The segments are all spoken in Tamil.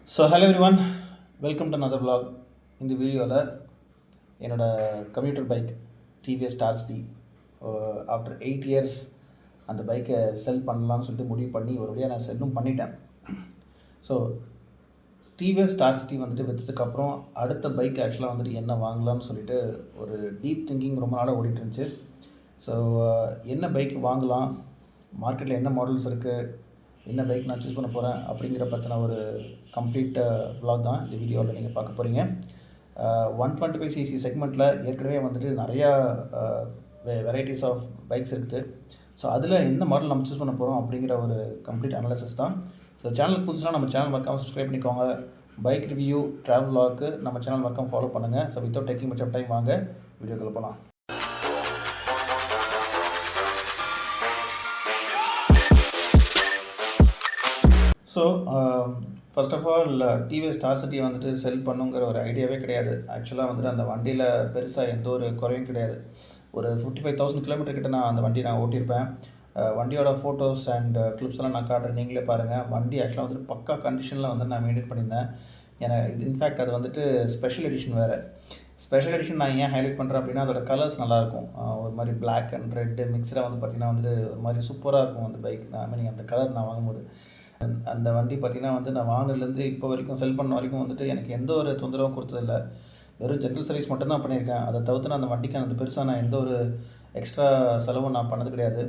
Hello everyone, welcome to another vlog. இந்த வீடியோவில் என்னோடய commuter bike TVS Star City after 8 years அந்த பைக்கை செல் பண்ணலான்னு சொல்லிட்டு முடிவு பண்ணி ஒரு வழியாக நான் செல்லும் பண்ணிட்டேன். ஸோ டிவிஎஸ் ஸ்டார்ஸ் டி வந்துட்டு விற்றதுக்கப்புறம் அடுத்த பைக் ஆக்சுவலாக வந்துட்டு என்ன வாங்கலாம்னு சொல்லிட்டு ஒரு டீப் திங்கிங் ரொம்ப நாளாக ஓடிட்டு இருந்துச்சு. ஸோ என்ன பைக் வாங்கலாம், மார்க்கெட்டில் என்ன மாடல்ஸ் இருக்குது, என்ன பைக் நான் சூஸ் பண்ண போகிறேன் அப்படிங்கிற பற்றின ஒரு கம்ப்ளீட் vlog தான் இந்த வீடியோவில் நீங்கள் பார்க்க போகிறீங்க. 125cc செக்மெண்ட்டில் ஏற்கனவே வந்துட்டு நிறையா வெரைட்டிஸ் ஆஃப் பைக்ஸ் இருக்குது. ஸோ அதில் எந்த மாடல் நம்ம சூஸ் பண்ண போகிறோம் அப்படிங்கிற ஒரு கம்ப்ளீட் அனாலிசிஸ் தான். ஸோ சேனலுக்கு புதுசுனா நம்ம சேனல் மறக்காமல் சப்ஸ்கிரைப் பண்ணிக்கோங்க. பைக் ரிவ்யூ ட்ராவல் vlogக்கு நம்ம சேனல் மறக்காமல் ஃபாலோ பண்ணுங்கள். So without taking much of time வாங்க வீடியோக்குள்ள போகலாம். So first of all TVS Star City வந்துட்டு செல் பண்ணுங்கிற ஒரு ஐடியாவே கிடையாது. ஆக்சுவலாக வந்துட்டு அந்த வண்டியில் பெருசாக எந்த ஒரு குறையும் கிடையாது. ஒரு 55,000 கிலோமீட்டர் கிட்ட நான் அந்த வண்டி ஓட்டியிருப்பேன். வண்டியோட ஃபோட்டோஸ் அண்ட் கிளிப்ஸ் எல்லாம் நான் காட்டுறேன், நீங்களே பாருங்கள். வண்டி ஆக்சுவலாக வந்துட்டு பக்கா கண்டிஷனில் வந்து நான் மெயின்டைன் பண்ணியிருந்தேன். இது இன்ஃபேக்ட் அது வந்துட்டு ஸ்பெஷல் எடிஷன் வேறு. ஸ்பெஷல் எடிஷன் நான் ஏன் ஹைலைட் பண்ணுறேன் அப்படின்னா அதோட கலர்ஸ் நல்லாயிருக்கும். ஒரு மாதிரி பிளாக் அண்ட் ரெட்டு மிக்சடாக வந்து பார்த்திங்கன்னா வந்துட்டு ஒரு மாதிரி சூப்பராக இருக்கும் அந்த பைக். அந்த கலர் நான் வாங்கும்போது அந்த வண்டி பார்த்திங்கன்னா வந்து நான் வாங்கினதுலேருந்து இப்போ வரைக்கும் செல் பண்ண வரைக்கும் வந்துட்டு எனக்கு எந்த ஒரு தொந்தரவும் கொடுத்ததில்லை. வெறும் ஜென்ரல் சர்வீஸ் மட்டும்தான் பண்ணியிருக்கேன். அதை தவிர்த்து நான் அந்த வண்டிக்கு அந்த பெருசாக நான் எந்த ஒரு எக்ஸ்ட்ரா செலவும் நான் பண்ணது கிடையாது.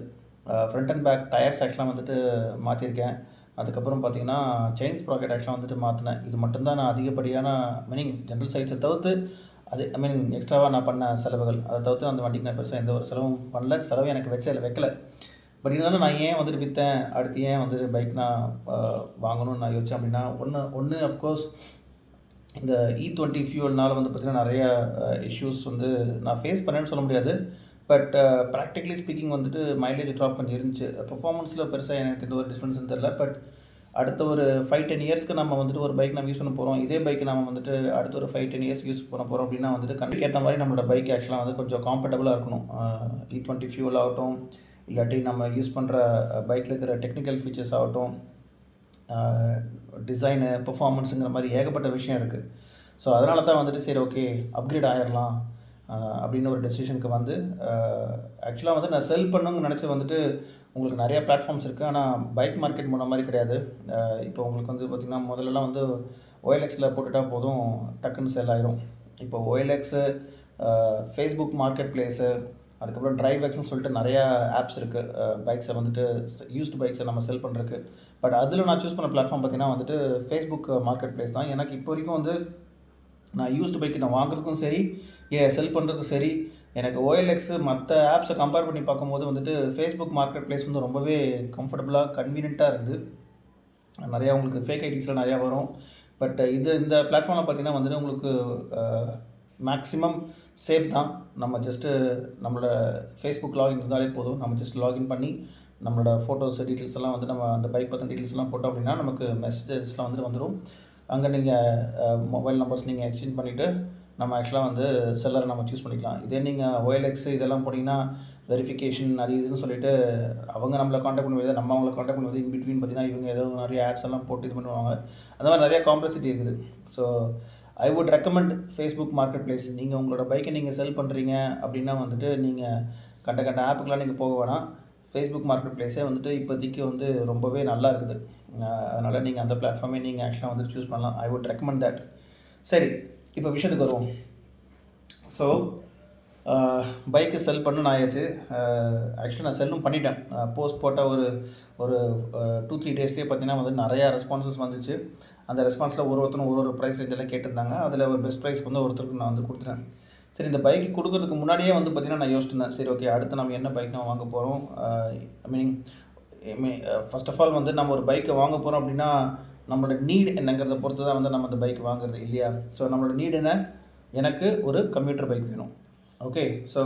ஃப்ரண்ட் அண்ட் பேக் டயர்ஸ் ஆக்சுவலாக வந்துட்டு மாற்றிருக்கேன். அதுக்கப்புறம் பார்த்திங்கன்னா செயின் ஸ்ப்ராக்கெட் ஆக்சுவலாக வந்துட்டு மாற்றினேன். இது மட்டும்தான் நான் அதிகப்படியான ஜென்ரல் சர்வீஸை தவிர்த்து அது எக்ஸ்ட்ராவாக நான் பண்ண செலவுகள். அதை தவிர்த்து அந்த வண்டிக்கு நான் பெருசாக எந்த ஒரு செலவும் பண்ணல. செலவு எனக்கு வைக்கல. பட் இருந்தாலும் நான் ஏன் வந்துட்டு விற்றேன், அடுத்து ஏன் வந்துட்டு பைக் நான் வாங்கணும்னு நான் யோசித்தேன் அப்படின்னா ஒன்று அஃப்கோர்ஸ் இந்த E20 ஃபியூவல்னால் வந்து பார்த்திங்கன்னா நிறையா இஷ்யூஸ் வந்து நான் ஃபேஸ் பண்ணேன்னு சொல்ல முடியாது. பட் ப்ராக்டிக்கலி ஸ்பீக்கிங் வந்துட்டு மைலேஜ் ட்ராப் கொஞ்சம் இருந்துச்சு. பெர்ஃபார்மன்ஸில் பெருசாக எனக்கு எந்த ஒரு டிஃப்ரென்ஸும் தெரில. பட் அடுத்த ஒரு 5-10 இயர்ஸ்க்கு நம்ம வந்துட்டு ஒரு பைக் நம்ம யூஸ் பண்ண போகிறோம். இதே பைக் நம்ம வந்துட்டு அடுத்த ஒரு 5-10 இயர்ஸ் யூஸ் பண்ண போகிறோம் அப்படின்னா வந்துட்டு கண்டிப்பாக ஏற்ற மாதிரி நம்மளோட பைக் ஆக்சுவலாக வந்து கொஞ்சம் காம்பர்டபுளாக இருக்கணும். E20 ஃபியூவல் ஆகட்டும், இல்லாட்டி நம்ம யூஸ் பண்ணுற பைக்கில் இருக்கிற டெக்னிக்கல் ஃபீச்சர்ஸ் ஆகட்டும், டிசைனு, பெர்ஃபார்மன்ஸுங்கிற மாதிரி ஏகப்பட்ட விஷயம் இருக்குது. ஸோ அதனால தான் வந்துட்டு சரி ஓகே அப்கிரேட் ஆகிடலாம் அப்படின்னு ஒரு டெசிஷனுக்கு வந்து ஆக்சுவலாக வந்து நான் செல் பண்ணுன்னு நினச்சி வந்துட்டு உங்களுக்கு நிறையா பிளாட்ஃபார்ம்ஸ் இருக்குது. ஆனால் பைக் மார்க்கெட் முன்ன மாதிரி கிடையாது. இப்போ உங்களுக்கு வந்து பார்த்திங்கன்னா முதல்லலாம் வந்து OLXில் போட்டுட்டால் போதும், டக்குன்னு செல் ஆயிரும். இப்போ OLX, ஃபேஸ்புக் மார்க்கெட் பிளேஸு, அதுக்கப்புறம் டிரைவெக்ஸ்னு சொல்லிட்டு நிறையா ஆப்ஸ் இருக்குது பைக்ஸை வந்துட்டு யூஸ்டு பைக்ஸை நம்ம செல் பண்ணுறதுக்கு. பட் அதில் நான் சூஸ் பண்ண பிளாட்ஃபார்ம் பார்த்திங்கன்னா வந்துட்டு ஃபேஸ்புக் மார்க்கெட் பிளேஸ் தான். எனக்கு இப்போ வரைக்கும் வந்து நான் யூஸ்டு பைக் நான் வாங்குறதுக்கும் சரி, செல் பண்ணுறதுக்கும் சரி, எனக்கு OLX மற்ற ஆப்ஸை கம்பேர் பண்ணி பார்க்கும்போது வந்துட்டு ஃபேஸ்புக் மார்க்கெட் பிளேஸ் வந்து ரொம்பவே கம்ஃபர்டபுளாக கன்வீனியண்ட்டாக இருக்குது. நிறையா உங்களுக்கு ஃபேக் ஐடிஸ்லாம் நிறையா வரும். பட் இந்த பிளாட்ஃபார்மில் பார்த்திங்கன்னா வந்துட்டு உங்களுக்கு மேக்ஸிமம் சேஃப் தான். நம்ம ஜஸ்ட்டு நம்மளோட ஃபேஸ்புக் லாகின் இருந்தாலே போதும். நம்ம ஜஸ்ட் லாகின் பண்ணி நம்மளோட ஃபோட்டோஸ் டீட்டெயில்ஸ் எல்லாம் வந்து நம்ம அந்த பைக் பற்றின டீட்டெயில்ஸ்லாம் போட்டோம் அப்படின்னா நமக்கு மெசேஜஸ்லாம் வந்துடும். அங்கே நீங்கள் மொபைல் நம்பர்ஸ் நீங்கள் எக்ஸ்சேஞ்ச் பண்ணிவிட்டு நம்ம ஆக்சுவலாக வந்து செல்லரை நம்ம சூஸ் பண்ணிக்கலாம். இதே நீங்கள் OLX இதெல்லாம் போனீங்கன்னா வெரிஃபிகேஷன் அது இதுன்னு சொல்லிவிட்டு அவங்க நம்மளை காண்டாக்ட் பண்ணுவது, நம்ம அவங்கள காண்டாக்ட் பண்ணுவது, இன் பிட்வீன் பார்த்திங்கன்னா இவங்க ஏதோ நிறைய ஆட்ஸ் எல்லாம் போட்டு இது பண்ணுவாங்க. அந்த மாதிரி நிறையா காம்ப்ளெக்சிட்டி இருக்குது. So I would recommend Facebook market place. நீங்கள் உங்களோட பைக்கை நீங்கள் செல் பண்ணுறீங்க அப்படின்னா வந்துட்டு நீங்கள் கண்ட ஆப்புக்கெலாம் நீங்கள் போக வேணாம். ஃபேஸ்புக் மார்க்கெட் பிளேஸே வந்துட்டு இப்போதைக்கு வந்து ரொம்பவே நல்லா இருக்குது. அதனால் நீங்கள் அந்த பிளாட்ஃபார்மே நீங்கள் ஆக்சுவலாக வந்து சூஸ் பண்ணலாம். I would recommend that. சரி, இப்போ விஷயத்துக்கு வருவோம். ஸோ பைக்கு செல் பண்ணணும்னு ஆயாச்சு. ஆக்சுவலாக நான் செல்லும் பண்ணிட்டேன். போஸ்ட் போட்ட ஒரு 2-3 டேஸ்லேயே பார்த்திங்கன்னா வந்து நிறையா ரெஸ்பான்சஸ் வந்துச்சு. அந்த ரெஸ்பான்ஸில் ஒருத்தரும் ஒரு ப்ரைஸ் ரேஞ்செல்லாம் கேட்டிருந்தாங்க. அதில் ஒரு பெஸ்ட் ப்ரைஸ்க்கு வந்து ஒருத்தருக்கு நான் வந்து கொடுத்துட்டேன். சரி, இந்த பைக்கு கொடுக்குறதுக்கு முன்னாடியே வந்து பார்த்திங்கன்னா நான் யோசிச்சிருந்தேன், சரி ஓகே அடுத்து நம்ம என்ன பைக் நம்ம வாங்க போகிறோம். ஃபர்ஸ்ட் ஆஃப் ஆல் வந்து நம்ம ஒரு பைக்கை வாங்க போகிறோம் அப்படின்னா நம்மளோட நீட் என்னங்கிறத பொறுத்து தான் வந்து நம்ம அந்த பைக் வாங்குறது இல்லையா. ஸோ நம்மளோட நீட் என்ன, எனக்கு ஒரு கம்யூட்டர் பைக் வேணும். ஓகே, ஸோ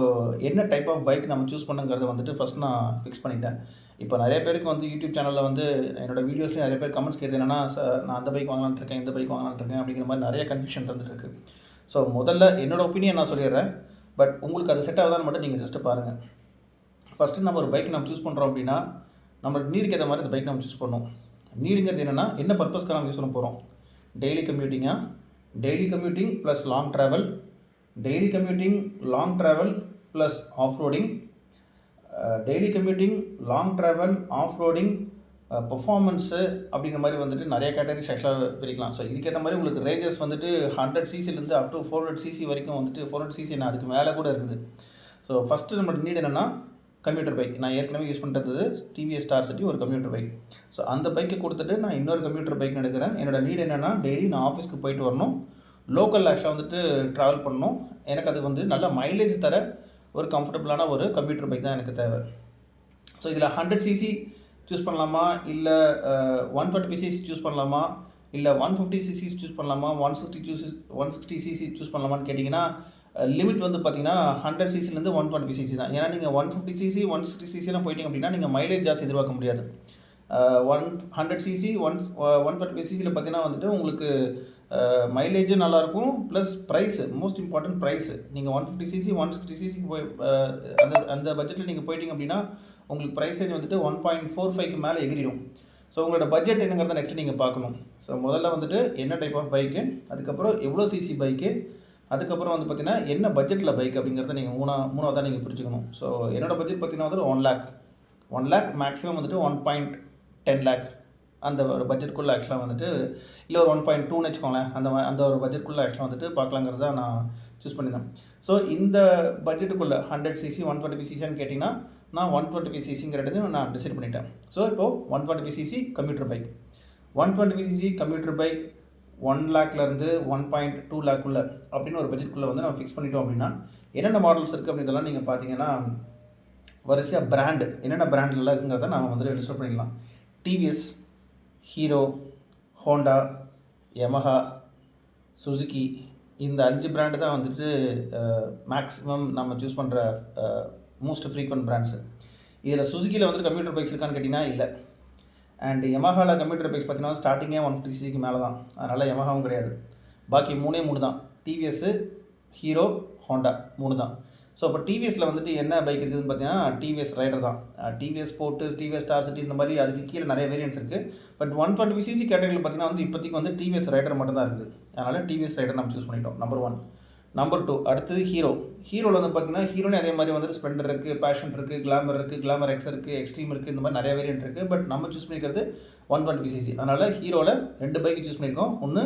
என்ன டைப் ஆஃப் பைக் நம்ம சூஸ் பண்ணுங்கிறத வந்துட்டு ஃபஸ்ட் நான் ஃபிக்ஸ் பண்ணிட்டேன். இப்போ நிறைய பேருக்கு வந்து யூடியூப் சேனலில் வந்து என்னோடய வீடியோஸ்லேயும் நிறைய பேர் கமெண்ட்ஸ் கேட்குது என்னென்னா, நான் அந்த பைக் வாங்கலான்னு இருக்கேன், இந்த பைக் வாங்கலான்னு இருக்கேன் அப்படிங்கிற மாதிரி நிறைய கன்ஃபியூஷன் இருந்துருக்கு. ஸோ முதல்ல என்னோடய ஒப்பீனியன் நான் சொல்லிடுறேன். பட் உங்களுக்கு அது செட் ஆகுதான்னு மட்டும் நீங்கள் ஜஸ்ட்டு பாருங்கள். ஃபஸ்ட்டு நம்ம ஒரு பைக் நம்ம சூஸ் பண்ணுறோம் அப்படின்னா நம்மளுக்கு நீடுக்கு ஏற்ற மாதிரி அந்த பைக் நம்ம சூஸ் பண்ணணும். நீடுங்கிறது என்னென்னா என்ன பர்பஸ்க்காக நம்ம யூஸ் பண்ண போகிறோம். டெய்லி கம்யூட்டிங்கா, daily commuting plus long travel, daily commuting long travel plus off roading, daily commuting long travel off roading performance அப்படிங்கிற மாதிரி வந்துட்டு நிறைய கேட்டகரிஸ் ஆக்சுவலாக பிரிக்கலாம். ஸோ இதுக்கேற்ற மாதிரி உங்களுக்கு ரேஞ்சஸ் வந்துட்டு 100 சிசிலேருந்து அப் டு 400 சிசி வரைக்கும் வந்துட்டு 400 சிசி என்ன அதுக்கு மேலே கூட இருக்குது. ஸோ ஃபஸ்ட்டு நம்மளோட நீட் என்னென்னா கம்ப்யூட்டர் பைக். நான் ஏற்கனவே யூஸ் பண்ணிட்டு டிவிஎஸ் ஸ்டார் சிட்டி ஒரு கம்ப்யூட்டர் பைக். ஸோ அந்த பைக்கை கொடுத்துட்டு நான் இன்னொரு கம்ப்யூட்டர் பைக் எடுக்கிறேன். என்னோடய நீட் என்னென்னா டெய்லி நான் ஆஃபீஸ்க்கு போயிட்டு வரணும், லோக்கல் ஆக்சுவலாக வந்துட்டு ட்ராவல் பண்ணணும். எனக்கு அது வந்து நல்ல மைலேஜ் தர ஒரு கம்ஃபர்டபுளான ஒரு கம்ப்யூட்டர் பைக் தான் எனக்கு தேவை. ஸோ இதில் 100 சிசி சூஸ் பண்ணலாமா, இல்லை 120 சிசி சூஸ் பண்ணலாமா, இல்லை 150 சிசி சூஸ் பண்ணலாமா, 160 சிசி சூஸ் பண்ணலாமான்னு கேட்டிங்கன்னா லிமிட் வந்து பார்த்தீங்கன்னா 100 சிசிலேருந்து 120 சிசி தான். ஏன்னா நீங்கள் 150 சிசி 160 சிசிலாம் போயிட்டீங்க அப்படின்னா நீங்கள் மைலேஜ் ஜாஸ்தி எதிர்பார்க்க முடியாது. 100 சிசி 120 சிசியில் பார்த்தீங்கன்னா வந்துட்டு உங்களுக்கு மைலேஜும் நல்லாயிருக்கும், plus price, most important price. நீங்கள் 150 சிசி 160 சிசிக்கு போய் அந்த பட்ஜெட்டில் நீங்கள் போயிட்டீங்க அப்படின்னா உங்களுக்கு ப்ரைஸ் ரேஞ்ச் வந்துட்டு 1.45க்கு மேலே எகிரிடும். ஸோ உங்களோட பட்ஜெட் என்னங்கிறத நெக்ஸ்ட்டு நீங்கள் பார்க்கணும். ஸோ முதல்ல வந்துட்டு என்ன டைப் ஆஃப் பைக்கு, அதுக்கப்புறம் எவ்வளோ சிசி பைக்கு, அதுக்கப்புறம் வந்து பார்த்தீங்கன்னா என்ன பட்ஜெட்டில் பைக் அப்படிங்கிறத நீங்கள் மூணாவதாக நீங்கள் புரிஞ்சுக்கணும். ஸோ என்னோடய பட்ஜெட் பார்த்தீங்கன்னா வந்துட்டு 1 lakh மேக்ஸிமம் வந்துட்டு 1.10 lakh அந்த ஒரு பட்ஜெட்குள்ளே ஆக்சுவலாக வந்துட்டு, இல்லை ஒரு 1.2ன்னு வச்சுக்கோங்களேன், அந்த ஒரு பட்ஜெட்குள்ளே ஆக்சுவலாக வந்துட்டு பார்க்கலாங்கிறது தான் நான் சூஸ் பண்ணியிருந்தேன். ஸோ இந்த பட்ஜெட்டுக்குள்ளே 100 சிசி 120 சிசின்னு கேட்டிங்கன்னா நான் 120 சிசிங்கிறதையும் நான் டிசைட் பண்ணிட்டேன். ஸோ இப்போது 120 CC computer bike, 120 CC computer bike 1 lakhலேருந்து 1.2 lakhக்குள்ளே அப்படின்னு ஒரு பட்ஜெட்குள்ளே வந்து நம்ம ஃபிக்ஸ் பண்ணிட்டோம் அப்படின்னா என்னென்ன மாடல்ஸ் இருக்குது அப்படின்றதெல்லாம் நீங்கள் பார்த்தீங்கன்னா வரிசையாக பிராண்டு என்னென்ன பிராண்டில் இருக்குங்கிறத நம்ம வந்து லிஸ்ட் பண்ணிக்கலாம். TVS, hero, Honda, Yamaha, Suzuki, இந்த 5 பிராண்டு தான் வந்துட்டு மேக்ஸிமம் நம்ம சூஸ் பண்ணுற மோஸ்ட் ஃப்ரீக்வெண்ட் பிராண்ட்ஸு. இதில் சுசுகியில் வந்துட்டு கம்ப்யூட்டர் பைக்ஸ் இருக்கான்னு கேட்டிங்கன்னா இல்லை. அண்ட் யமஹாவில் கம்ப்யூட்டர் பைக்ஸ் பார்த்தீங்கன்னா ஸ்டார்டிங்கே 150 சிசிக்கு மேலே தான், அதனால் யமஹாவும் கிடையாது. பாக்கி 3 தான், டிவிஎஸ்ஸு, ஹீரோ, ஹோண்டா 3 தான். ஸோ இப்போ டிவிஎஸில் வந்துட்டு என்ன பைக் இருக்குதுன்னு பார்த்தீங்கன்னா டிவிஎஸ் ரைடர் தான். TVS sport, TVS star city இந்த மாதிரி அதுக்கு கீழே நிறைய வேரியன்ட்ஸ் இருக்குது. பட் 120 சிசி கேட்டகரியில் பார்த்தீங்கன்னா வந்து இப்போதைக்கு வந்து டிவிஎஸ் ரைடர் மட்டும் தான் இருக்குது. அதனால் டிவிஎஸ் ரைடர் நம்ம சூஸ் பண்ணிட்டோம். நம்பர் 1. நம்பர் 2 அடுத்தது ஹீரோ. ஹீரோவில் வந்து பார்த்தீங்கன்னா ஹீரோலே அதே மாதிரி வந்துட்டு ஸ்ப்ளெண்டர் இருக்குது, பேஷன் இருக்குது, கிளாமர் இருக்குது, கிளாமர் எக்ஸ் இருக்குது, எக்ஸ்ட்ரீம் இருக்குது, இந்த மாதிரி நிறைய வேரியன்ட் இருக்குது. பட் நம்ம சூஸ் பண்ணிக்கிறது 120 சிசி. அதனால் ஹீரோவில் 2 பைக்கு சூஸ் பண்ணியிருக்கோம். ஒன்று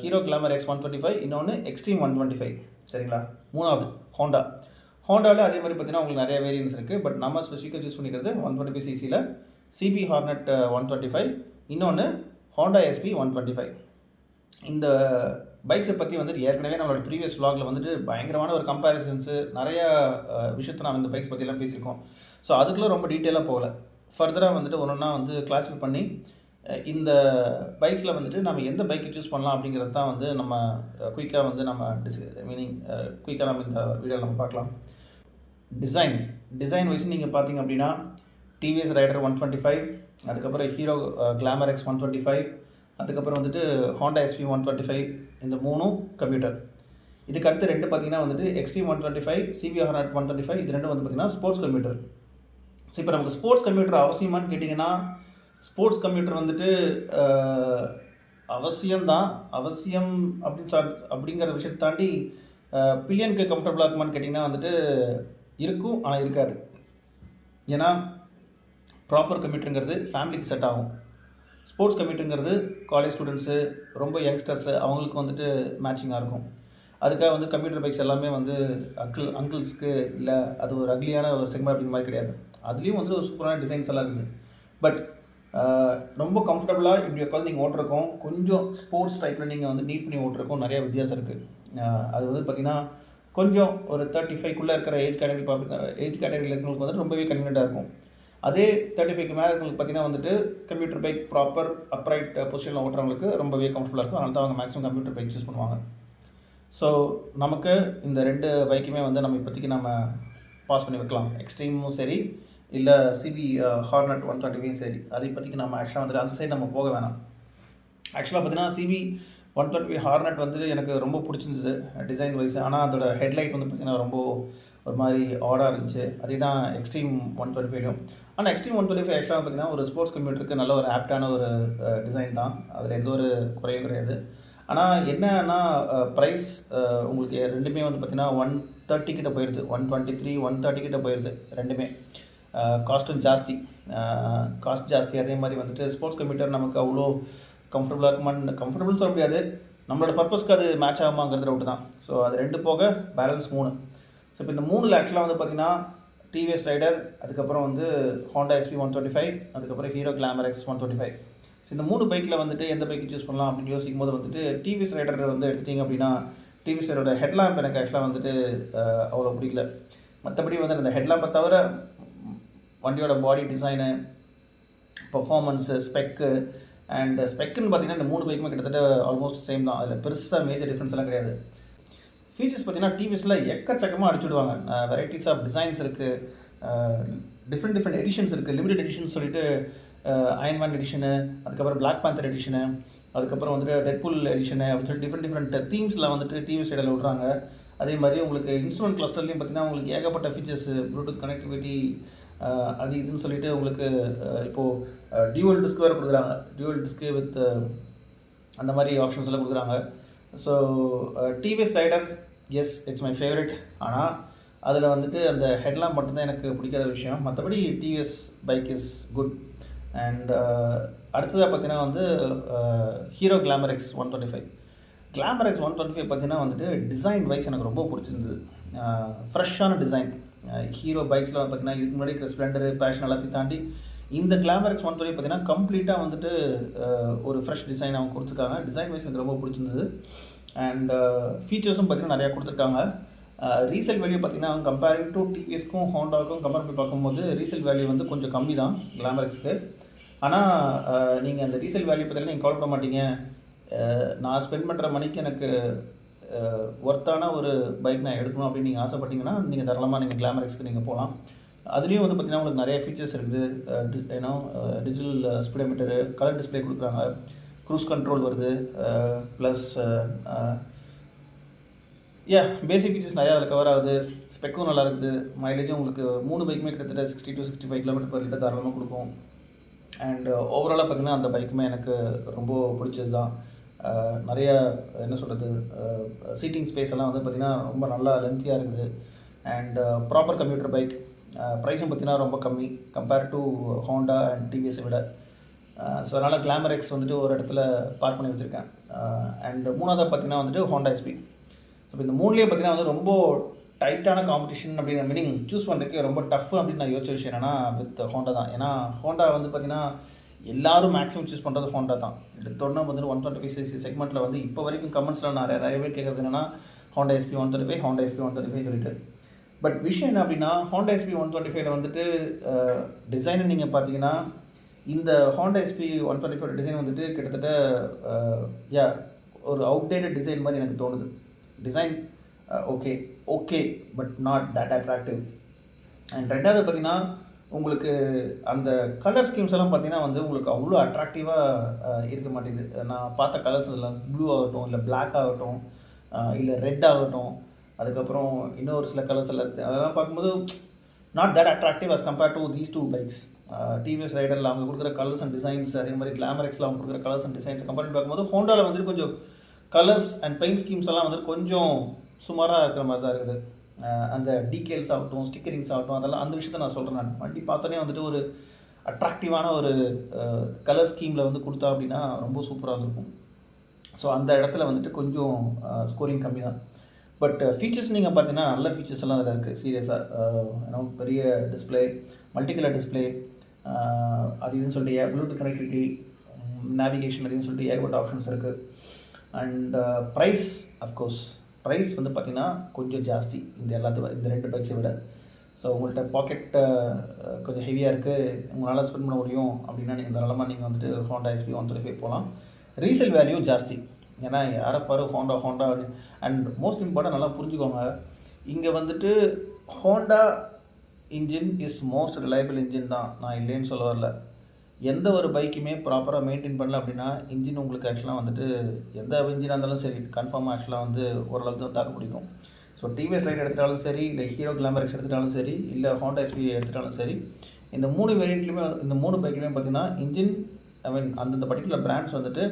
ஹீரோ கிளாமர் எக்ஸ் 125, இன்னொன்று எக்ஸ்ட்ரீம் 125. சரிங்களா? 3வது ஹோண்டாவில் அதே மாதிரி பார்த்தீங்கன்னா உங்களுக்கு நிறைய வேரியன்ட்ஸ் இருக்குது. பட் நம்ம ஸ்பெசிஃபிக்காக சூஸ் பண்ணிக்கிறது 120 சிசியில் சிபி ஹார்னட் 125, இன்னொன்று ஹோண்டா எஸ்பி 125. இந்த பைக்ஸை பற்றி வந்துட்டு ஏற்கனவே நம்மளோட ப்ரீவியஸ் vlogல வந்துட்டு பயங்கரமான ஒரு கம்பேரிசன்ஸு நிறைய விஷயத்தை நம்ம இந்த பைக்ஸ் பற்றிலாம் பேசியிருக்கோம். ஸோ அதுக்குள்ளே ரொம்ப டீட்டெயிலாக போகல. ஃபர்தராக வந்துட்டு ஒன்றா வந்து கிளாஸிஃபை பண்ணி இந்த பைக்ஸில் வந்துட்டு நம்ம எந்த பைக்கை சூஸ் பண்ணலாம் அப்படிங்கிறது தான் வந்து நம்ம குயிக்காக வந்து நம்ம குயிக்காக நம்ம இந்த வீடியோவில் நம்ம பார்க்கலாம். டிசைன் வைஸ் நீங்கள் பார்த்தீங்க அப்படின்னா டிவிஎஸ் ரைடர் 125, அதுக்கப்புறம் ஹீரோ கிளாமர் எக்ஸ் 125, அதுக்கப்புறம் வந்துட்டு ஹோண்டா எஸ்பி 125, இந்த 3 கம்ப்யூட்டர். இதுக்கு அடுத்து 2 பார்த்தீங்கன்னா வந்துட்டு எக்ஸ்ட்ரீம் 125, சிபி ஹார்னட் 125, இது 2 வந்து பார்த்தீங்கன்னா ஸ்போர்ட்ஸ் கம்ப்யூட்டர். ஸோ இப்போ நமக்கு ஸ்போர்ட்ஸ் கம்ப்யூட்டர் அவசியமானு கேட்டிங்கன்னா ஸ்போர்ட்ஸ் கம்ப்யூட்டர் வந்துட்டு அவசியம் அப்படிங்கிற விஷயத்தை தாண்டி பில்லியனுக்கு கம்ஃபர்டபுளாக இருக்குமான்னு கேட்டிங்கன்னா வந்துட்டு இருக்கும், ஆனால் இருக்காது. ஏன்னா ப்ராப்பர் கம்ப்யூட்டருங்கிறது ஃபேமிலிக்கு செட் ஆகும். ஸ்போர்ட்ஸ் கம்ப்யூட்டருங்கிறது காலேஜ் ஸ்டூடெண்ட்ஸு, ரொம்ப யங்ஸ்டர்ஸு, அவங்களுக்கு வந்துட்டு மேட்சிங்காக இருக்கும். அதுக்காக வந்து கம்ப்யூட்டர் பைக்ஸ் எல்லாமே வந்து அங்கிள்ஸ்க்கு இல்லை அது ஒரு அக்லியான ஒரு செக்மெண்ட் அப்படிங்கிற மாதிரி கிடையாது. அதுலேயும் வந்து ஒரு சூப்பரான டிசைன்ஸ் எல்லாம் இருக்குது. பட் ரொம்ப கம்ஃபர்டபுளாக இப்படி உட்காந்து நீங்கள் ஓட்டுறக்கும் கொஞ்சம் ஸ்போர்ட்ஸ் டைப்பில் நீங்கள் வந்து நீட் பண்ணி ஓட்டுறக்கும் நிறைய வித்தியாசம் இருக்குது. அது வந்து பார்த்திங்கன்னா கொஞ்சம் ஒரு 35க்குள்ளே இருக்கிற ஏஜ் கேட்டகரியில் இருக்கிறவங்களுக்கு வந்துட்டு ரொம்பவே கன்வீனியண்ட்டாக இருக்கும். அதே 35க்கு மேலே இருக்கிறவங்களுக்கு பார்த்திங்கன்னா வந்துட்டு கம்ப்யூட்டர் பைக் ப்ராப்பர் அப்ரைட் பொசிஷனில் ஓட்டுறவங்களுக்கு ரொம்பவே கம்ஃபர்டபுளாக இருக்கும். அதனால தான் அவங்க மேக்ஸிமம் கம்ப்யூட்டர் பைக் சூஸ் பண்ணுவாங்க. ஸோ நமக்கு இந்த 2 பைக்குமே வந்து நம்ம இப்போதைக்கு நம்ம பாஸ் பண்ணி வைக்கலாம். எக்ஸ்ட்ரீமும் சரி, இல்லை சிபி ஹார்னட் 125 சரி, அதை இப்போதைக்கு நம்ம ஆக்சுவலாக வந்துட்டு அந்த சைடு நம்ம போக வேணாம். ஆக்சுவலாக பார்த்தீங்கன்னா சிபி 125 ஹார்னட் வந்து எனக்கு ரொம்ப பிடிச்சிருந்துச்சு டிசைன் வைஸ். ஆனால் அதோட ஹெட்லைட் வந்து பார்த்திங்கன்னா ரொம்ப ஒரு மாதிரி ஆடாக இருந்துச்சு. அதே தான் எக்ஸ்ட்ரீம் 125லையும். ஆனால் எக்ஸ்ட்ரீம் 125 ஆக்சுவலாக பார்த்தீங்கன்னா ஒரு ஸ்போர்ட்ஸ் கம்ப்யூட்டருக்கு நல்ல ஒரு ஆப்டான ஒரு டிசைன் தான். அதில் எந்த ஒரு குறையும் கிடையாது. ஆனால் என்னன்னா ப்ரைஸ் உங்களுக்கு ரெண்டுமே வந்து பார்த்திங்கன்னா 130 கிட்ட போயிடுது. 123, 130 கிட்ட போயிடுது ரெண்டுமே. காஸ்ட்டும் ஜாஸ்தி. காஸ்ட் ஜாஸ்தி. அதே மாதிரி வந்துட்டு ஸ்போர்ட்ஸ் கம்ப்யூட்டர் நமக்கு அவ்வளோ கம்ஃபர்டபுளாக இருக்குமான்னு கம்ஃபர்டபுள்னு சொல்ல முடியாது. நம்மளோட பர்பஸ்க்கு அது மேட்ச் ஆகுமாங்கிறது டவுட்டு தான். ஸோ அது 2 போக பேலன்ஸ் 3. ஸோ இப்போ இந்த 3ல் ஆக்சுவலாக வந்து பார்த்திங்கன்னா டிவிஎஸ் ரைடர், அதுக்கப்புறம் வந்து ஹோண்டா எஸ்பி 125, அதுக்கப்புறம் ஹீரோ கிளாமர் எக்ஸ் 125. ஸோ இந்த 3 பைக்கில் வந்துட்டு எந்த பைக்கு சூஸ் பண்ணலாம் அப்படின்னு யோசிக்கும் போது வந்துட்டு டிவிஎஸ் ரைடர் வந்து எடுத்துட்டிங்க அப்படின்னா டிவிஎஸ் ரைடரோட ஹெட்லாம்ப் எனக்கு ஆக்சுவலாக வந்துட்டு அவ்வளோ பிடிக்கல. மற்றபடி வந்து அந்த ஹெட்லாம்பை தவிர வண்டியோட பாடி டிசைனு, பர்ஃபார்மன்ஸு, ஸ்பெக்கு அண்ட் ஸ்பெக்குன்னு பார்த்தீங்கன்னா இந்த 3 பைக்குமே கிட்டத்தட்ட ஆல்மோஸ்ட் சேம் தான். அதில் பெருசாக மேஜர் டிஃப்ரென்ஸ் எல்லாம் கிடையாது. ஃபீச்சர்ஸ் பார்த்தீங்கன்னா டிவிஎஸில் எக்கச்சக்கமாக அடிச்சுடுவாங்க. வெரைட்டிஸ் ஆஃப் டிசைன்ஸ் இருக்குது, டிஃப்ரெண்ட் எடிஷன்ஸ் இருக்குது. லிமிடெட் எடிஷன் சொல்லிட்டு அயன்மேன் எடிஷனு, அதுக்கப்புறம் பிளாக் பேந்தர் எடிஷனு, அதுக்கப்புறம் வந்துட்டு டெட்புல் எடிஷனு அப்படின்னு சொல்லி டிஃப்ரெண்ட் தீம்ஸில் வந்துட்டு டிவிஎஸ் சைடில் விட்றாங்க. அதே மாதிரி உங்களுக்கு இன்ஸ்ட்ருமெண்ட் கிளஸ்டர்லேயும் பார்த்தீங்கன்னா உங்களுக்கு ஏகப்பட்ட ஃபீச்சர்ஸ், ப்ளூடூத் கனெக்டிவிட்டி, அது இதுன்னு சொல்லிட்டு உங்களுக்கு இப்போது டியூவல் டிஸ்க் வேறு கொடுக்குறாங்க. டியூவல் டிஸ்க்கு வித் அந்த மாதிரி ஆப்ஷன்ஸ் எல்லாம் கொடுக்குறாங்க. So TVS Raider S it's my favourite. ஆனால் அதில் வந்துட்டு அந்த ஹெட்லாம்ப் மட்டும்தான் எனக்கு பிடிக்காத விஷயம். மற்றபடி TVS bike is good. And அடுத்ததாக பார்த்தீங்கன்னா வந்து hero glamour X 125. Glamour X 125 பார்த்தீங்கன்னா வந்துட்டு டிசைன் வைஸ் எனக்கு ரொம்ப பிடிச்சிருந்தது. ஃப்ரெஷ்ஷான டிசைன். ஹீரோ பைக்ஸில் வந்து பார்த்திங்கன்னா இதுக்கு முன்னாடி இருக்கிற ஸ்ப்ளெண்டரு, பேஷன் எல்லாத்தையும் தாண்டி இந்த கிளாமர் எக்ஸ் 125 பார்த்திங்கன்னா கம்ப்ளீட்டாக வந்துட்டு ஒரு ஃப்ரெஷ் டிசைன் அவங்க கொடுத்துருக்காங்க. டிசைன் வைஸ் எனக்கு ரொம்ப பிடிச்சிருந்தது. அண்ட் ஃபீச்சர்ஸும் பார்த்திங்கன்னா நிறையா கொடுத்துருக்காங்க. ரீசேல் வேல்யூ பார்த்திங்கன்னா கம்பேரிங் டு டிவிஎஸ்க்கும் ஹோண்டாவுக்கும் கம்பேர் பண்ணி பார்க்கும்போது ரீசேல் வேல்யூ வந்து கொஞ்சம் கம்மி தான் கிளாமர் எக்ஸ்க்கு. ஆனால் நீங்கள் அந்த ரீசேல் வேல்யூ பார்த்திங்கன்னா நீங்கள் கவலைப்பட மாட்டீங்க. நான் ஸ்பெண்ட் பண்ணுற மணிக்கு எனக்கு ஒர்த்தான ஒரு பைக் நான் எடுக்கணும் அப்படின்னு நீங்கள் ஆசைப்பட்டீங்கன்னா நீங்கள் தாராளமாக நீங்கள் கிளாமர் எக்ஸ்க்கு நீங்கள் போகலாம். அதுலேயும் வந்து பார்த்திங்கன்னா உங்களுக்கு நிறைய ஃபீச்சர்ஸ் இருக்குது. ஏன்னா டிஜிட்டல் ஸ்பீடோமீட்டரு, கலர் டிஸ்பிளே கொடுக்குறாங்க, க்ரூஸ் கண்ட்ரோல் வருது, ப்ளஸ் பேசிக் ஃபீச்சர்ஸ் நிறையா அதில் கவர் ஆகுது. ஸ்பெக்கும் நல்லா இருக்குது. மைலேஜும் உங்களுக்கு 3 பைக்குமே கிட்டத்தட்ட 60 to 65 km/லிட்டர் தாராளமாக கொடுக்கும். அண்ட் ஓவராலாக பார்த்திங்கன்னா அந்த பைக்குமே எனக்கு ரொம்ப பிடிச்சது தான். நிறைய என்ன சொல்கிறது, சீட்டிங் ஸ்பேஸ் எல்லாம் வந்து பார்த்திங்கன்னா ரொம்ப நல்லா லென்த்தியாக இருக்குது. And proper computer bike. ப்ரைஸும் பார்த்திங்கன்னா ரொம்ப கம்மி கம்பேர் டு ஹோண்டா அண்ட் டிவிஎஸை விட. ஸோ அதனால் கிளாமர் எக்ஸ் வந்துட்டு ஒரு இடத்துல பார்க் பண்ணி வச்சுருக்கேன். அண்ட் மூணாவது பார்த்திங்கன்னா வந்துட்டு ஹோண்டா எஸ்பி. ஸோ இந்த 3லேயே பார்த்திங்கன்னா வந்து ரொம்ப டைட்டான காம்படிஷன் அப்படிங்கிற மீனிங் சூஸ் பண்ணுறதுக்கு ரொம்ப டஃப் அப்படின்னு நான் யோசிச்ச விஷயம் என்னென்னா வித் ஹோண்டா தான். ஏன்னா ஹோண்டா வந்து பார்த்திங்கன்னா எல்லோரும் மேக்ஸிமம் சூஸ் பண்ணுறது ஹோண்டா தான். எடுத்தோடனே வந்துட்டு 125cc செக்மெண்ட்டில் வந்து இப்போ வரைக்கும் கமெண்ட்ஸில் நிறைய பேர் கேட்குறது என்னென்னா ஹோண்டா எஸ்பி 135, ஹோண்டா எஸ்பி 135 சொல்லிட்டு. பட் விஷயம் என்ன அப்படின்னா ஹோண்டா எஸ்பி 125 வந்துட்டு டிசைனை நீங்கள் பார்த்தீங்கன்னா இந்த ஹோண்டா எஸ்பி 125 டிசைன் வந்துட்டு கிட்டத்தட்ட ஒரு அவுட்டேட்டட் டிசைன் மாதிரி எனக்கு தோணுது. Design okay but not that attractive. And ரெண்டாவது பார்த்திங்கன்னா உங்களுக்கு அந்த கலர் ஸ்கீம்ஸ் எல்லாம் பார்த்திங்கன்னா வந்து உங்களுக்கு அவ்வளோ அட்ராக்டிவாக இருக்க மாட்டேங்குது. நான் பார்த்த கலர்ஸ் எல்லாம் ப்ளூ ஆகட்டும், இல்லை பிளாக் ஆகட்டும், இல்லை ரெட் ஆகட்டும், அதுக்கப்புறம் இன்னொரு சில கலர்ஸ் எல்லாம் இருக்குது. அதெல்லாம் பார்க்கும்போது not that attractive as compare to these 2 bikes. TVS ரைடரில் அவங்க கொடுக்குற கலர்ஸ் அண்ட் டிசைன்ஸ், அதே மாதிரி கிளாமர் எக்ஸில் அவங்க கொடுக்குற கலர்ஸ் அண்ட் டிசைன்ஸ் கம்பேர் பண்ணி பார்க்கும்போது ஹோண்டாவில் வந்துட்டு கொஞ்சம் கலர்ஸ் அண்ட் பெயிண்ட் ஸ்கீம்ஸ் எல்லாம் வந்து கொஞ்சம் சுமாராக இருக்கிற மாதிரி தான் இருக்குது. அந்த டீகேல்ஸ் ஆகட்டும், ஸ்டிக்கரிங்ஸ் ஆகட்டும், அதெல்லாம் அந்த விஷயத்த நான் சொல்கிறேன். நான் வண்டி பார்த்தோன்னே வந்துட்டு ஒரு அட்ராக்டிவான ஒரு கலர் ஸ்கீமில் வந்து கொடுத்தா அப்படின்னா ரொம்ப சூப்பராக இருக்கும். ஸோ அந்த இடத்துல வந்துட்டு கொஞ்சம் ஸ்கோரிங் கம்மி தான். பட் ஃபீச்சர்ஸ் நீங்கள் பார்த்தீங்கன்னா நல்ல ஃபீச்சர்ஸ் எல்லாம் அதில் இருக்குது. சீரியஸாக பெரிய டிஸ்பிளே, மல்டி கலர் டிஸ்பிளே, அது இதுன்னு சொல்லிட்டு ப்ளூடூத் கனெக்டிவிட்டி, நேவிகேஷன் அதுன்னு சொல்லிட்டு ஏகப்பட்ட ஆப்ஷன்ஸ் இருக்குது. அண்ட் ப்ரைஸ், அஃப்கோர்ஸ் ப்ரைஸ் வந்து பார்த்திங்கன்னா கொஞ்சம் ஜாஸ்தி இந்த 2 பைக்ஸை விட. ஸோ உங்கள்கிட்ட பாக்கெட் கொஞ்சம் ஹெவியாக இருக்குது, உங்களால் ஸ்பெண்ட் பண்ண முடியும் அப்படின்னா நீங்கள் தாராளமாக நீங்கள் வந்துட்டு ஹோண்டா எஸ்பி 135 போகலாம். ரீசேல் வேல்யூ ஜாஸ்தி. ஏன்னா யாரை பாரு ஹோண்டா அண்ட் மோஸ்ட் இம்பார்ட்டன்ட் நல்லா புரிஞ்சுக்கோங்க. இங்கே வந்துட்டு Honda engine is most reliable engine தான், நான் இல்லைன்னு சொல்ல வரல. எந்த ஒரு பைக்குமே ப்ராப்பராக மெயின்டைன் பண்ணல அப்படின்னா இன்ஜின் உங்களுக்கு ஆக்சுவலாக வந்துட்டு எந்த இன்ஜினாக இருந்தாலும் சரி கன்ஃபார்மாக ஆக்சுவலாக வந்து ஓரளவுக்கு தான் தாக்கு பிடிக்கும். ஸோ ஸோ டிவிஎஸ் ரைட் எடுத்துட்டாலும் சரி, இல்லை ஹீரோ கிளாமர் எக்ஸ் எடுத்துட்டாலும் சரி, இல்லை ஹோண்டா எஸ்பி எடுத்துட்டாலும் சரி, இந்த 3 வேரியண்ட்லையுமே இந்த 3 பைக்லையுமே பார்த்தீங்கன்னா இன்ஜின் அந்தந்த பர்டிகுலர் பிராண்ட்ஸ் வந்துட்டு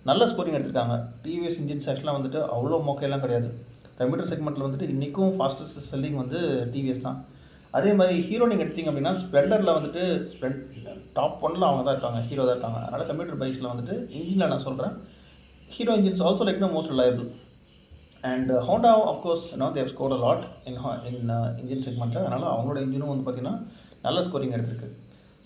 நல்ல ஸ்கோரிங் எடுத்திருக்காங்க. டிவிஎஸ் இன்ஜின்ஸ் ஆக்சுவலாக வந்துட்டு அவ்வளோ மொக்கையெல்லாம் கிடையாது. கம்ப்யூட்டர் செக்மெண்ட்டில் வந்துட்டு இன்றைக்கும் ஃபாஸ்டஸ்ட் செல்லிங் வந்து டிவிஎஸ் தான். அதே மாதிரி ஹீரோ நீங்கள் எடுத்திங்க அப்படின்னா ஸ்ப்ளெண்டரில் வந்துட்டு டாப் 1ல் அவங்க தான் இருக்காங்க, ஹீரோ தான் இருக்காங்க. அதனால் கம்ப்யூட்டர் பைக்ஸில் வந்துட்டு இன்ஜினில் நான் சொல்கிறேன், hero engines also like most reliable. And Honda of course they have scored a lot in engine செக்மெண்ட்டில். அதனால் அவங்களோட இன்ஜினும் வந்து பார்த்திங்கன்னா நல்ல ஸ்கோரிங் எடுத்திருக்கு.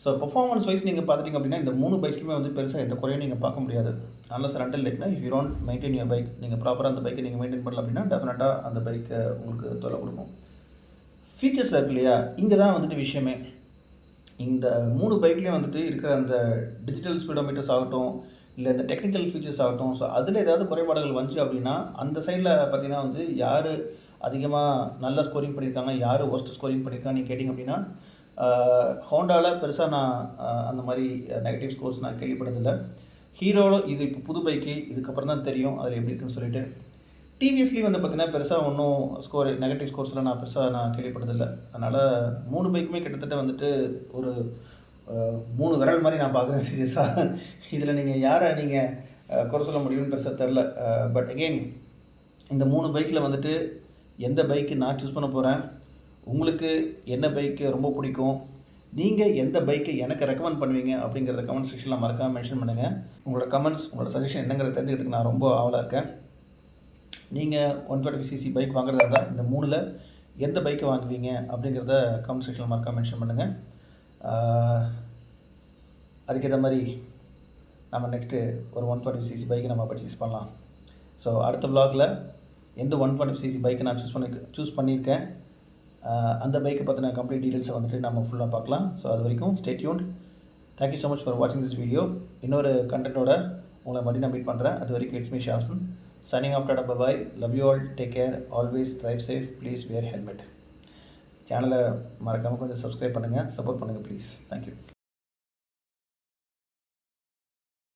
ஸோ பெர்ஃபார்மன்ஸ் வைஸ் நீங்கள் பார்த்துட்டிங்க அப்படின்னா இந்த 3 பைக்ஸ்லையுமே வந்து பெருசாக எந்த குறையும் நீங்கள் பார்க்க முடியாது. அன்லஸ் அன்டில் லைக்னா if you don't maintain your bike, நீங்கள் ப்ராப்பராக அந்த பைக்கை நீங்கள் மெயின்டைன் பண்ணல அப்படின்னா டெஃபினட்டாக அந்த பைக்கை உங்களுக்கு தொலை கொடுக்கும். ஃபீச்சர்ஸில் இருக்கு இல்லையா, இங்கே தான் வந்துட்டு விஷயமே. இந்த 3 பைக்லேயும் வந்துட்டு இருக்கிற அந்த டிஜிட்டல் ஸ்பீடோமீட்டர்ஸ் ஆகட்டும், இல்லை இந்த டெக்னிக்கல் ஃபீச்சர்ஸ் ஆகட்டும், ஸோ அதில் ஏதாவது குறைபாடுகள் வந்துச்சு அப்படின்னா அந்த சைடில் பார்த்தீங்கன்னா வந்து யார் அதிகமாக நல்ல ஸ்கோரிங் பண்ணியிருக்காங்க, யார் ஒர்ஸ்ட் ஸ்கோரிங் பண்ணியிருக்காங்க நீங்கள் கேட்டிங்க அப்படின்னா ஹோண்டாவில் பெருசாக நான் அந்த மாதிரி நெகட்டிவ் ஸ்கோர்ஸ் நான் கேள்விப்பட்டதில்லை. ஹீரோவில் இது இப்போ புது பைக்கு, இதுக்கப்புறம் தான் தெரியும் அதில் எப்படி இருக்குன்னு சொல்லிட்டு. டிவிஎஸ்லேயும் வந்து பார்த்திங்கன்னா பெருசாக ஒன்றும் நெகட்டிவ் ஸ்கோர்ஸ்லாம் நான் பெருசாக கேள்விப்பட்டதில்லை. அதனால் 3 பைக்குமே கிட்டத்தட்ட வந்துட்டு ஒரு 3 விரல் மாதிரி நான் பார்க்குறேன் சீரியஸாக. இதில் நீங்கள் யாரை நீங்கள் குறை சொல்ல முடியும்னு பெருசாக தெரில. பட் அகெயின் இந்த 3 பைக்கில் வந்துட்டு எந்த பைக்கு நான் சூஸ் பண்ண போகிறேன், உங்களுக்கு என்ன பைக்கு ரொம்ப பிடிக்கும், நீங்கள் எந்த பைக்கை எனக்கு ரெக்கமெண்ட் பண்ணுவீங்க அப்படிங்கிறத கமெண்ட் செக்ஷனில் மறக்காமல் மென்ஷன் பண்ணுங்கள். உங்களோட கமெண்ட்ஸ், உங்களோட சஜஷன் என்னங்கிறத தெரிஞ்சுக்கிறதுக்கு நான் ரொம்ப ஆவலாக இருக்கேன். நீங்கள் 125cc பைக் வாங்குறதா இருந்தால் இந்த 3ல் எந்த பைக்கை வாங்குவீங்க அப்படிங்கிறத கமெண்ட் செக்ஷனில் மறக்காமல் மென்ஷன் பண்ணுங்கள். அதுக்கேற்ற மாதிரி நம்ம நெக்ஸ்ட்டு ஒரு 125cc பைக்கை நம்ம பர்ச்சேஸ் பண்ணலாம். ஸோ அடுத்த vlogல எந்த 125cc பைக்கை நான் சூஸ் பண்ணியிருக்கேன், அந்த பைக்கை பற்றின கம்ப்ளீட் டீட்டெயில்ஸை வந்துட்டு நம்ம ஃபுல்லாக பார்க்கலாம். ஸோ அது வரைக்கும் stay tuned. Thank you so much for வாட்சிங் திஸ் வீடியோ. இன்னொரு கண்டென்ட்டோட உங்களை மறுபடியும் நான் மீட் பண்ணுறேன். அது வரைக்கும் it's me Shalson signing off. Tata, bye bye. Love you all. Take care. Always drive safe. Please wear helmet. சேனலை மறக்காமல் கொஞ்சம் சப்ஸ்கிரைப் பண்ணுங்கள், சப்போர்ட் பண்ணுங்கள் ப்ளீஸ். தேங்க்யூ.